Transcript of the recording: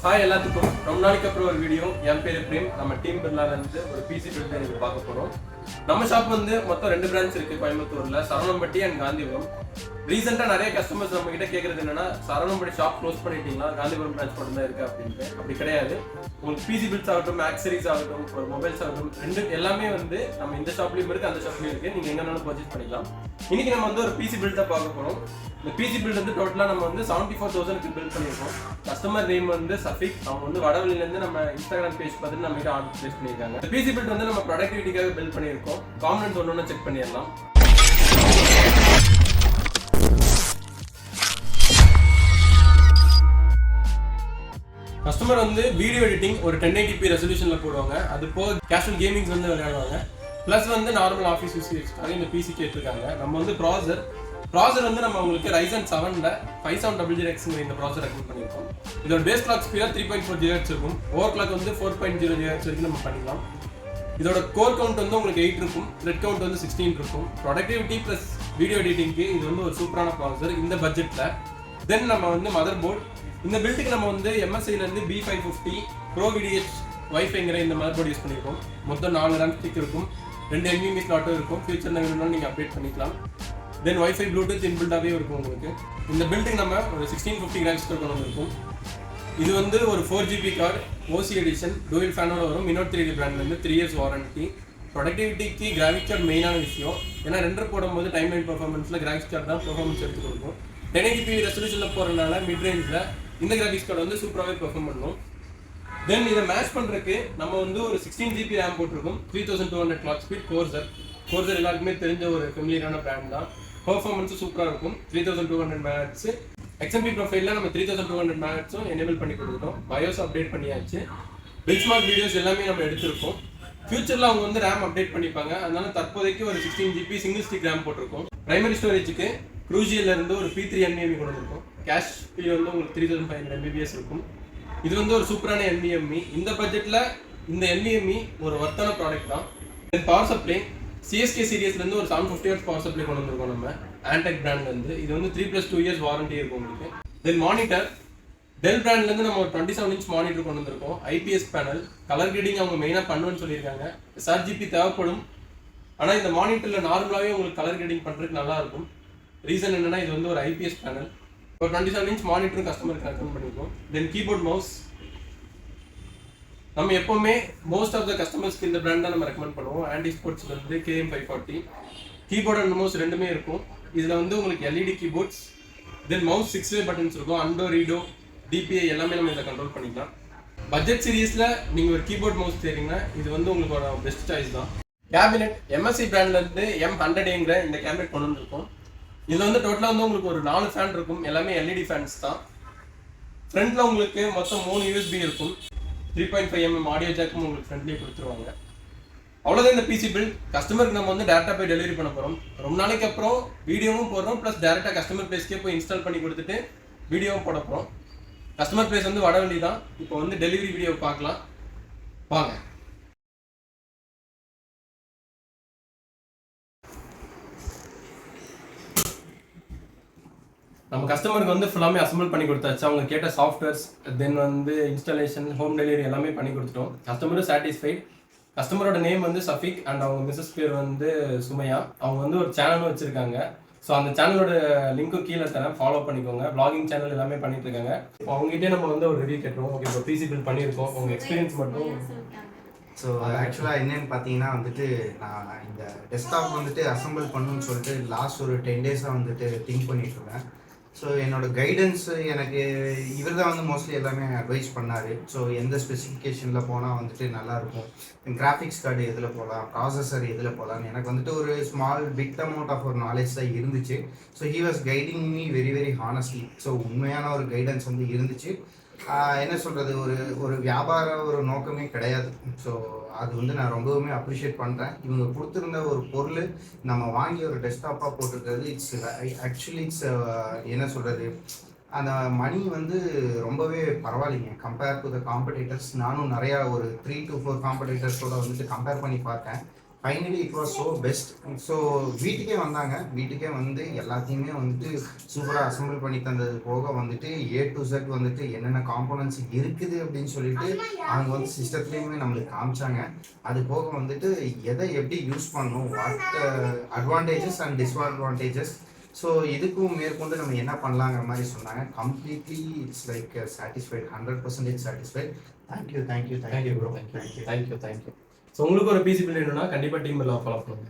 Hi எல்லாத்துக்கும் ரொம்ப நாளைக்கு அப்புறம் ஒரு வீடியோ. என் பேர் பிரேம். நம்ம Teambirlல இருந்து ஒரு பிசி பில்ட் எனக்கு பார்க்க போறோம். நம்ம ஷாப் வந்து மொத்தம் 2 பிரான்ச் இருக்கு கோயம்புத்தூர்ல, சரவணம்பட்டி அண்ட் காந்திபுரம். ரீசெண்டா நிறைய கஸ்டமர்ஸ் நம்ம கிட்ட கேட்கறது என்னன்னா, சரவணம்பட்டி ஷாப் க்ளோஸ் பண்ணிட்டீங்களா, காந்திபுரம் பிரான்ச் மட்டும் தான் இருக்கு அப்படின்ட்டு. அப்படி கிடையாது. உங்களுக்கு பிசி பில்ட்ஸ் ஆகட்டும், ஆக்சரிஸ் ஆகட்டும், ஒரு மொபைல்ஸ் ஆகட்டும், ரெண்டு எல்லாமே வந்து நம்ம இந்த ஷாப்லயும் இருக்கு, அந்த ஷாப்லயும் இருக்கு. நீங்க எங்கனாலும் பர்ச்சேஸ் பண்ணிக்கலாம். இன்னைக்கு நம்ம வந்து ஒரு பிசி பில்ட் தான் பார்க்க போறோம். இந்த பிசி பில்ட் வந்து டோட்டலா நம்ம வந்து 74,000க்கு பில்ட் பண்ணியிருக்கோம். கஸ்டமர் நேம் வந்து சஃபிக். அவங்க வந்து வடவழியில இருந்து நம்ம இன்ஸ்டாகிராம் பேஜ் பார்த்துட்டு நம்ம கிட்ட ஆர்டர் பிளேஸ் பண்ணியிருக்காங்க. இந்த பிசி பில்ட் வந்து நம்ம ப்ரொடக்டிவிட்டிக்காக பில்ட் பண்ணியிருக்கோம். காம்பனன்ட்ஸ் ஒன்று செக் பண்ணிடலாம். கஸ்டமர் வந்து வீடியோ எடிட்டிங் ஒரு 1080p ரெசல்யூஷன்ல போடுவாங்க. அது போக கேஷுவல் கேமிங்ஸ் வந்து விளையாடுவாங்க. பிளஸ் வந்து நார்மல் ஆஃபீஸ் யூசேஜ்க்காக இந்த பிசி கேட்டிருக்காங்க. நம்ம வந்து ப்ராசர் வந்து நம்ம உங்களுக்கு Ryzen 7ல 5700X இந்த ப்ராசர் ரெக்கமெண்ட் பண்ணியிருக்கோம். இதோட பேஸ் கிளாக் ஸ்பீட் 3.4 GHz இருக்கும். ஓவர் கிளாக் வந்து 4.0 GHz வரைக்கும் நம்ம பண்ணிக்கலாம். இதோட கோர் கவுண்ட் வந்து உங்களுக்கு 8 இருக்கும், த்ரெட் கவுண்ட் வந்து 16 இருக்கும். ப்ரொடக்டிவிட்டி பிளஸ் வீடியோ எடிட்டிங்க்கு இது வந்து ஒரு சூப்பரான ப்ராசர் இந்த பட்ஜெட்ல. தென் நம்ம வந்து மதர் போர்டு. இந்த பில்ட்டுக்கு நம்ம வந்து MSIல இருந்து B550 Pro VDH வைஃபைங்கிற இந்த மதர் போர்டு யூஸ் பண்ணியிருக்கோம். மொத்தம் 4 RAM ஸ்டிக் இருக்கும், 2 NVMe ஸ்லாட்டும் இருக்கும். ஃபியூச்சர்ல வேணும்னா நீங்க அப்டேட் பண்ணிக்கலாம். தென் வைஃபை ப்ளூடூத் இன்பில்டாகவே இருக்கும் உங்களுக்கு. இந்த பில்ட்டுக்கு நம்ம ஒரு 1650 கிராம்ஸ் கொண்டு வந்திருக்கும். இது வந்து ஒரு 4GB card, OC edition, dual ஃபேனோட வரும். minolta பிராண்ட்லேருந்து 3 years வாரண்டி. ப்ரொடக்டிவிட்டிக்கு கிராஃபிக்ஸ் கார்டு மெயினான விஷயம். ஏன்னா ரெண்டர் போடும்போது டைம் லைன் பர்ஃபார்மன்ஸில் கிராஃபிக்ஸ் கார்டு தான் பர்ஃபார்மன்ஸ் எடுத்து கொடுக்கும். 1080p ரெசல்யூஷனில் போகிறதுனால மிட் ரேஞ்சில் இந்த கிராஃபிக்ஸ் கார்டு வந்து சூப்பராகவே பெர்ஃபார்ம் பண்ணும். தென் இதை மேட்ச் பண்ணுறதுக்கு நம்ம வந்து ஒரு 16GB RAM போட்டிருக்கோம். 3200 கிளாக் ஸ்பீட். கோர்சர் எல்லாருக்குமே தெரிஞ்ச ஒரு ஃபெமிலியரான பிராண்ட் தான். பெர்ஃபார்மன்ஸும் சூப்பராக இருக்கும். 3200 MHz XMP ப்ரொஃபைலில் நம்ம 3200 MHz எனேபிள் பண்ணி கொடுத்துட்டோம். பயோஸ் அப்டேட் பண்ணியாச்சு. பெஞ்ச்மார்க் வீடியோஸ் எல்லாமே நம்ம எடுத்திருக்கோம். ஃபியூச்சரில் அவங்க வந்து RAM அப்டேட் பண்ணிப்பாங்க. அதனால தற்போதைக்கு ஒரு 16GB சிங்கிள் ஸ்டிக் RAM போட்டிருக்கோம். பிரைமரி ஸ்டோரேஜுக்கு க்ரூஜியில் இருந்து ஒரு P3 NVMe கொண்டு வந்திருக்கோம். கேஷ் ஸ்பீட் வந்து உங்களுக்கு 3500 MBps இருக்கும். இது வந்து ஒரு சூப்பரான NVMe. இந்த பட்ஜெட்டில் இந்த NVMe ஒரு ஒர்த்தான ப்ராடக்ட் தான். பவர் சப்ளை CSK சீரியஸ்லேருந்து ஒரு 750 வாட்ஸ் பவர் சப்ளை கொண்டு வந்திருக்கோம் நம்ம ஆன்டெக் பிராண்ட்லேருந்து. இது வந்து 3+2 years வாரண்டி இருக்கும் உங்களுக்கு. தென் மானிட்டர் டெல் பிராண்ட்லேருந்து நம்ம ஒரு 27 inch மானிட்டர் கொண்டு வந்திருக்கோம். IPS பேனல், கலர் கிரேடிங் அவங்க மெயினாக பண்ணுன்னு சொல்லியிருக்காங்க. SRGB தேவைப்படும், ஆனால் இந்த மானிட்டரில் நார்மலாகவே உங்களுக்கு கலர் கிரேடிங் பண்ணுறதுக்கு நல்லா இருக்கும். ரீசன் என்னன்னா இது வந்து ஒரு IPS பேனல். ஒரு 27 inch மானிட்டரும் கஸ்டமருக்கு ரெக்கமெண்ட் பண்ணியிருக்கோம். தென் கீபோர்ட் மவுஸ் நம்ம எப்பவுமே மோஸ்ட் ஆஃப் த கஸ்டமர்ஸ்க்கு இந்த பிராண்ட் தான் நம்ம ரெக்கமெண்ட் பண்ணுவோம். ஆன்டி ஸ்போர்ட்ஸ்ல இருந்து KM540 கீபோர்ட் அண்ட் மவுஸ் ரெண்டுமே இருக்கும். இதில் வந்து உங்களுக்கு LED கீபோர்ட்ஸ், தென் மவுஸ் 6-way பட்டன்ஸ் இருக்கும். அண்டோ, ரீடோ, DPI எல்லாமே நம்ம இதில் கண்ட்ரோல் பண்ணிக்கலாம். பட்ஜெட் சீரீஸில் நீங்கள் ஒரு கீபோர்ட் மவுஸ் தேடிங்கன்னா இது வந்து உங்களோட பெஸ்ட் சாய்ஸ் தான். கேபினெட் MSI பிராண்ட்லேருந்து M100ங்கிற இந்த கேபினெட் கொண்டு வந்திருக்கோம். இதில் வந்து டோட்டலாக வந்து உங்களுக்கு ஒரு 4 ஃபேன் இருக்கும். எல்லாமே LED ஃபேன்ஸ் தான். ஃப்ரண்ட்டில் உங்களுக்கு மொத்தம் 3 USB இருக்கும். 3.5mm ஆடியோ ஜாக்கும் உங்களுக்கு ஃப்ரெண்ட்லேயே கொடுத்துருவாங்க. அவ்வளோதான் இந்த பிசி பில். கஸ்டமருக்கு நம்ம வந்து டேரெக்டாக போய் டெலிவரி பண்ண போகிறோம். ரொம்ப நாளைக்கு அப்புறம் வீடியோவும் போடுறோம், ப்ளஸ் டேரெக்டாக கஸ்டமர் பிளேஸ்க்கே போய் இன்ஸ்டால் பண்ணி கொடுத்துட்டு வீடியோவும் போட போகிறோம். கஸ்டமர் பிளேஸ் வந்து வடவள்ளி தான். இப்போ வந்து டெலிவரி வீடியோ பார்க்கலாம் வாங்க. நம்ம கஸ்டமருக்கு வந்து ஃபுல்லாமே அசம்பிள் பண்ணி கொடுத்தாச்சு. அவங்க கேட்ட சாஃப்ட்வேர்ஸ், தென் வந்து இன்ஸ்டாலேஷன், ஹோம் டெலிவரி எல்லாமே பண்ணி கொடுத்துட்டோம். கஸ்டமரும் சாட்டிஸ்ஃபைட். கஸ்டமரோட நேம் வந்து சஃபிக் அண்ட் அவங்க மிஸ்ஸஸ் பேர் வந்து சுமையா. அவங்க வந்து ஒரு சேனலும் வச்சுருக்காங்க. ஸோ அந்த சேனலோட லிங்க்கும் கீழே தரேன், ஃபாலோ பண்ணிக்கோங்க. வ்ளாகிங் சேனல் எல்லாமே பண்ணிட்டு இருக்காங்க. இப்போ அவங்ககிட்டே நம்ம வந்து ஒரு ரிவ்யூ கேட்டுருவோம். ஓகே, இப்போ பிசி பில் பண்ணியிருக்கோம், உங்கள் எக்ஸ்பீரியன்ஸ் மட்டும். ஸோ ஆக்சுவலாக என்னென்னு பார்த்தீங்கன்னா வந்துட்டு, நான் இந்த டெஸ்க்டாப் வந்துட்டு அசம்பிள் பண்ணணும்னு சொல்லிட்டு லாஸ்ட் ஒரு 10 days-ஆக வந்துட்டு திங்க் பண்ணிட்டு இருந்தேன். ஸோ என்னோடய கைடன்ஸ் எனக்கு இவர் தான் வந்து மோஸ்ட்லி எல்லாமே அட்வைஸ் பண்ணார். ஸோ எந்த ஸ்பெசிஃபிகேஷனில் போனால் வந்துட்டு நல்லாயிருக்கும், கிராஃபிக்ஸ் கார்டு எதில் போகலாம், ப்ராசஸர் எதில் போகலான்னு எனக்கு வந்துட்டு ஒரு பிக் அமௌண்ட் ஆஃப் ஒரு நாலேஜ் தான் இருந்துச்சு. So he was guiding me very honestly. So உண்மையான ஒரு கைடன்ஸ் வந்து இருந்துச்சு. என்ன சொல்கிறது, ஒரு வியாபார ஒரு நோக்கமே கிடையாது. ஸோ அது வந்து நான் ரொம்பவுமே அப்ரிஷியேட் பண்ணுறேன். இவங்க கொடுத்துருந்த ஒரு பொருள் நம்ம வாங்கி ஒரு டெஸ்க்டாப்பாக போட்டுருக்கிறது, ஆக்சுவலி என்ன சொல்கிறது, அந்த மணி வந்து ரொம்பவே பரவாயில்லைங்க கம்பேர் டு த காம்படிட்டர்ஸ். நானும் நிறையா ஒரு 3 to 4 காம்படிட்டர்ஸோட வந்துட்டு கம்பேர் பண்ணி பார்த்தேன். Finally it was so best. So வீட்டுக்கே வந்தாங்க, வீட்டுக்கே வந்து எல்லாத்தையுமே வந்துட்டு சூப்பராக அசம்பிள் பண்ணி தந்தது போக வந்துட்டு A to Z வந்துட்டு என்னென்ன காம்போனன்ட்ஸ் இருக்குது அப்படின்னு சொல்லிட்டு அவங்க வந்து சிஸ்டத்துலேயுமே நம்மளுக்கு காமிச்சாங்க. அது போக வந்துட்டு எதை எப்படி யூஸ் பண்ணணும், what advantages and disadvantages, so இதுக்கும் மேற்கொண்டு நம்ம என்ன பண்ணலாங்கிற மாதிரி சொன்னாங்க. Completely it's like satisfied, 100% satisfied. Thank you bro. Thank you. So உங்களுக்கு ஒரு பிசி பில்ட் வேணும்னா கண்டிப்பாக டீம் பில்லா ஃபாலோ பண்ணுங்க.